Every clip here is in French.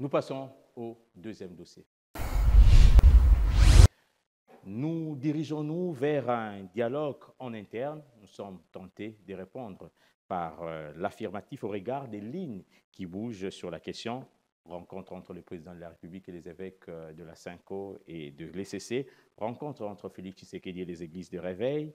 Nous passons au deuxième dossier. Nous dirigeons-nous vers un dialogue en interne? Nous sommes tentés de répondre par l'affirmatif au regard des lignes qui bougent sur la question. Rencontre entre le président de la République et les évêques de la SYNCO et de l'ECC, rencontre entre Félix Tshisekedi et les églises de réveil,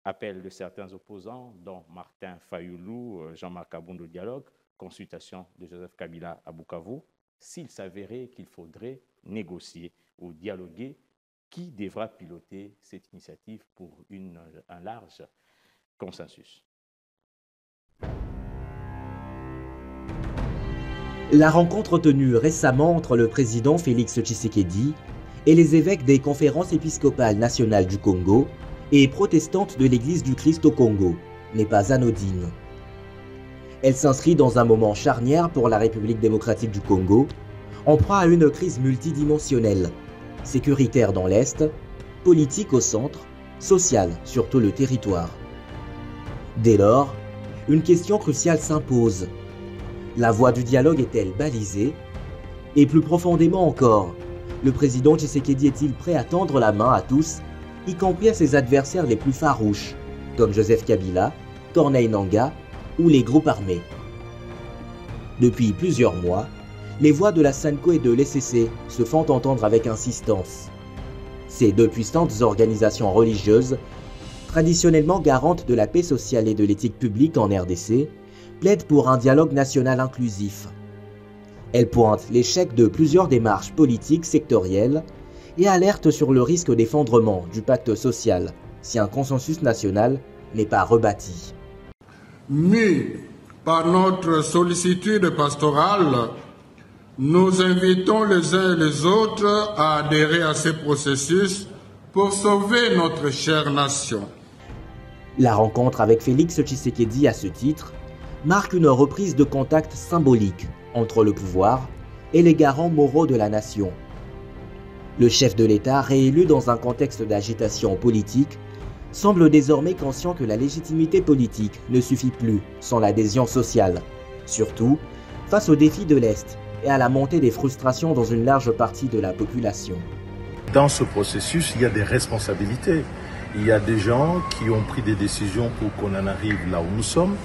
appel de certains opposants, dont Martin Fayoulou, Jean-Marc Abound au dialogue, consultation de Joseph Kabila à Bukavu. S'il s'avérait qu'il faudrait négocier ou dialoguer, qui devra piloter cette initiative pour un large consensus? La rencontre tenue récemment entre le président Félix Tshisekedi et les évêques des conférences épiscopales nationales du Congo et protestantes de l'Église du Christ au Congo n'est pas anodine. Elle s'inscrit dans un moment charnière pour la République démocratique du Congo, en proie à une crise multidimensionnelle, sécuritaire dans l'Est, politique au centre, sociale sur tout le territoire. Dès lors, une question cruciale s'impose. La voie du dialogue est-elle balisée? Et plus profondément encore, le président Tshisekedi est-il prêt à tendre la main à tous, y compris à ses adversaires les plus farouches, comme Joseph Kabila, Corneille Nangaa ou les groupes armés? Depuis plusieurs mois, les voix de la SYNCO et de l'ECC se font entendre avec insistance. Ces deux puissantes organisations religieuses, traditionnellement garantes de la paix sociale et de l'éthique publique en RDC, plaident pour un dialogue national inclusif. Elles pointent l'échec de plusieurs démarches politiques sectorielles et alertent sur le risque d'effondrement du pacte social si un consensus national n'est pas rebâti. Mus par notre sollicitude pastorale, nous invitons les uns et les autres à adhérer à ce processus pour sauver notre chère nation. La rencontre avec Félix Tshisekedi à ce titre marque une reprise de contact symbolique entre le pouvoir et les garants moraux de la nation. Le chef de l'État, réélu dans un contexte d'agitation politique, semble désormais conscient que la légitimité politique ne suffit plus sans l'adhésion sociale, surtout face aux défis de l'Est et à la montée des frustrations dans une large partie de la population. Dans ce processus, il y a des responsabilités. Il y a des gens qui ont pris des décisions pour qu'on en arrive là où nous sommes.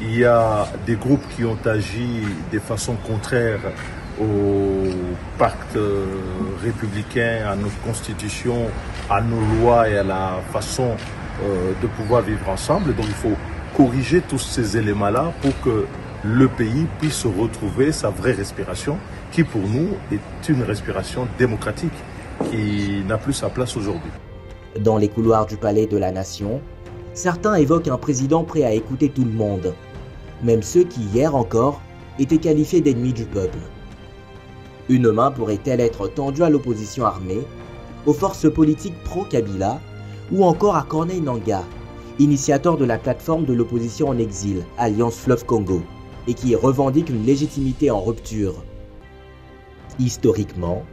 Il y a des groupes qui ont agi de façon contraire au pacte républicain, à notre constitution, à nos lois et à la façon de pouvoir vivre ensemble. Donc il faut corriger tous ces éléments-là pour que le pays puisse retrouver sa vraie respiration, qui pour nous est une respiration démocratique, qui n'a plus sa place aujourd'hui. Dans les couloirs du palais de la Nation, certains évoquent un président prêt à écouter tout le monde, même ceux qui, hier encore, étaient qualifiés d'ennemis du peuple. Une main pourrait-elle être tendue à l'opposition armée, aux forces politiques pro-Kabila, ou encore à Corneille Nangaa, initiateur de la plateforme de l'opposition en exil, Alliance Fleuve Congo, et qui revendique une légitimité en rupture. Historiquement,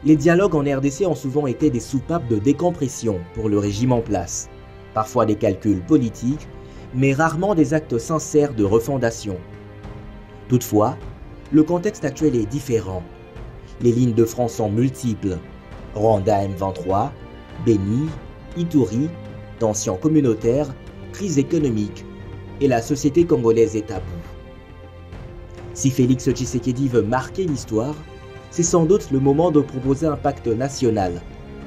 les dialogues en RDC ont souvent été des soupapes de décompression pour le régime en place, parfois des calculs politiques, mais rarement des actes sincères de refondation. Toutefois, le contexte actuel est différent. Les lignes de front sont multiples. Rwanda M23, Beni, Ituri, tensions communautaires, crise économique, et la société congolaise est à bout. Si Félix Tshisekedi veut marquer l'histoire, c'est sans doute le moment de proposer un pacte national,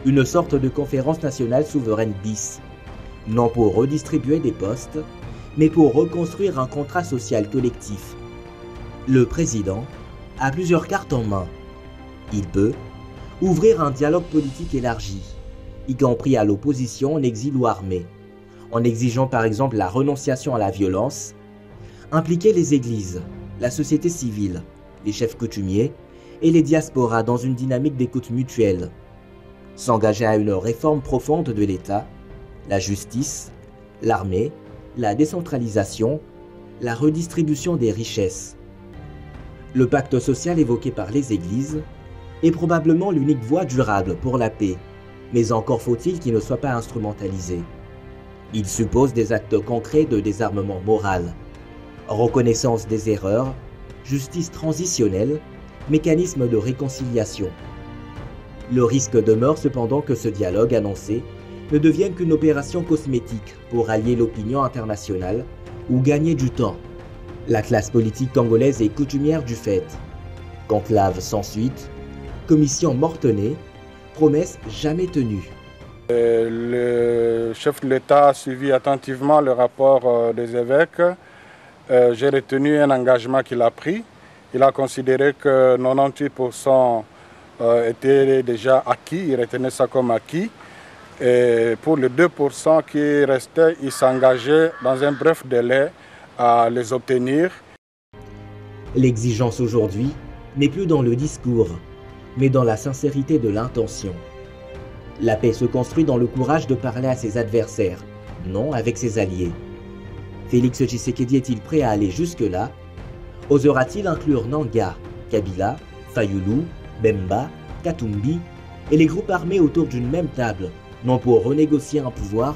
une sorte de conférence nationale souveraine bis, non pour redistribuer des postes, mais pour reconstruire un contrat social collectif. Le président a plusieurs cartes en main. Il peut ouvrir un dialogue politique élargi, y compris à l'opposition en exil ou armée, en exigeant par exemple la renonciation à la violence, impliquer les églises, la société civile, les chefs coutumiers et les diasporas dans une dynamique d'écoute mutuelle, s'engager à une réforme profonde de l'État, la justice, l'armée, la décentralisation, la redistribution des richesses. Le pacte social évoqué par les églises est probablement l'unique voie durable pour la paix, mais encore faut-il qu'il ne soit pas instrumentalisé. Il suppose des actes concrets de désarmement moral, reconnaissance des erreurs, justice transitionnelle mécanisme de réconciliation. Le risque demeure cependant que ce dialogue annoncé ne devienne qu'une opération cosmétique pour rallier l'opinion internationale ou gagner du temps. La classe politique congolaise est coutumière du fait. Conclave sans suite, commission mortenée, promesse jamais tenue. Le chef de l'État a suivi attentivement le rapport des évêques. J'ai retenu un engagement qu'il a pris. Il a considéré que 98% était déjà acquis, il retenait ça comme acquis. Et pour les 2% qui restaient, il s'engageait dans un bref délai à les obtenir. L'exigence aujourd'hui n'est plus dans le discours, mais dans la sincérité de l'intention. La paix se construit dans le courage de parler à ses adversaires, non avec ses alliés. Félix Tshisekedi est-il prêt à aller jusque-là? Osera-t-il inclure Nanga, Kabila, Fayulu, Bemba, Katumbi et les groupes armés autour d'une même table, non pour renégocier un pouvoir,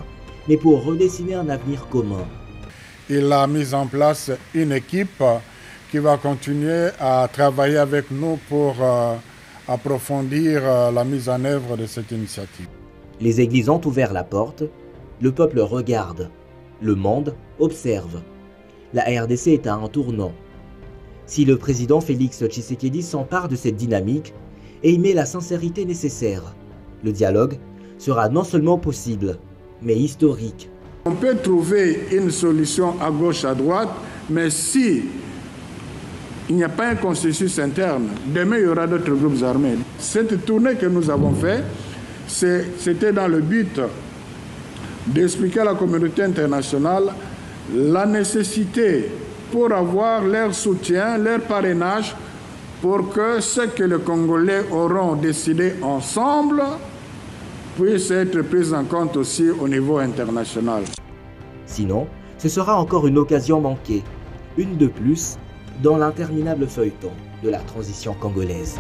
mais pour redessiner un avenir commun? Il a mis en place une équipe qui va continuer à travailler avec nous pour approfondir la mise en œuvre de cette initiative. Les églises ont ouvert la porte, le peuple regarde, le monde observe. La RDC est à un tournant. Si le président Félix Tshisekedi s'empare de cette dynamique et y met la sincérité nécessaire, le dialogue sera non seulement possible, mais historique. On peut trouver une solution à gauche, à droite, mais si il n'y a pas un consensus interne, demain il y aura d'autres groupes armés. Cette tournée que nous avons faite, c'était dans le but d'expliquer à la communauté internationale la nécessité pour avoir leur soutien, leur parrainage, pour que ce que les Congolais auront décidé ensemble puisse être pris en compte aussi au niveau international. Sinon, ce sera encore une occasion manquée, une de plus, dans l'interminable feuilleton de la transition congolaise.